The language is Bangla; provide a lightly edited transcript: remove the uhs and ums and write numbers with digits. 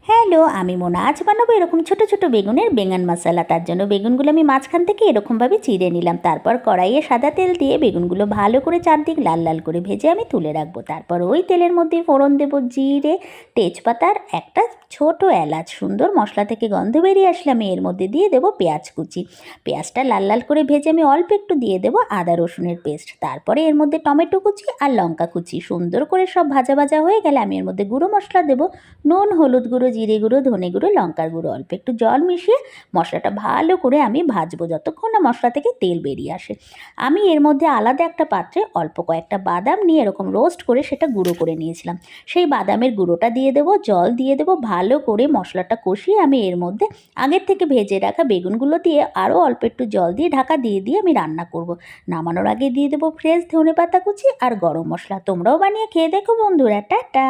হ্যালো, আমি মোনা। আজ বানাবো এরকম ছোট ছোট বেগুনের বেঙ্গন মশলা। তার জন্য বেগুনগুলো আমি মাঝখান থেকে এরকমভাবে চিড়ে নিলাম। তারপর কড়াইয়ে সাদা তেল দিয়ে বেগুনগুলো ভালো করে চারদিক লাল লাল করে ভেজে আমি তুলে রাখবো। তারপর ওই তেলের মধ্যে ফোড়ন দেবো জিরে, তেজপাতার একটা ছোট এলাচ। সুন্দর মশলা থেকে গন্ধ বেরিয়ে আসলে আমি এর মধ্যে দিয়ে দেবো পেঁয়াজ কুচি। পেঁয়াজটা লাল লাল করে ভেজে আমি অল্প একটু দিয়ে দেবো আদা রসুনের পেস্ট। তারপরে এর মধ্যে টমেটো কুচি আর লঙ্কা কুচি। সুন্দর করে সব ভাজা ভাজা হয়ে গেলে আমি এর মধ্যে গুঁড়ো মশলা দেবো। নুন, হলুদ গুঁড়ো, জিরে গুঁড়ো, ধনে গুঁড়ো, লঙ্কার গুঁড়ো, অল্প একটু জল মিশিয়ে মশলাটা ভালো করে আমি ভাজবো যতক্ষণ না মশলা থেকে তেল বেরিয়ে আসে। আমি এর মধ্যে আলাদা একটা পাত্রে অল্প কয়েকটা বাদাম নিয়ে এরকম রোস্ট করে সেটা গুঁড়ো করে নিয়েছিলাম। সেই বাদামের গুঁড়োটা দিয়ে দেবো, জল দিয়ে দেবো, ভালো করে মশলাটা কষিয়ে আমি এর মধ্যে আগের থেকে ভেজে রাখা বেগুনগুলো দিয়ে আরও অল্প একটু জল দিয়ে ঢাকা দিয়ে আমি রান্না করব। নামানোর আগে দিয়ে দেবো ফ্রেশ ধনেপাতা কুচি আর গরম মশলা। তোমরাও বানিয়ে খেয়ে দেখো বন্ধুরা। টাটা।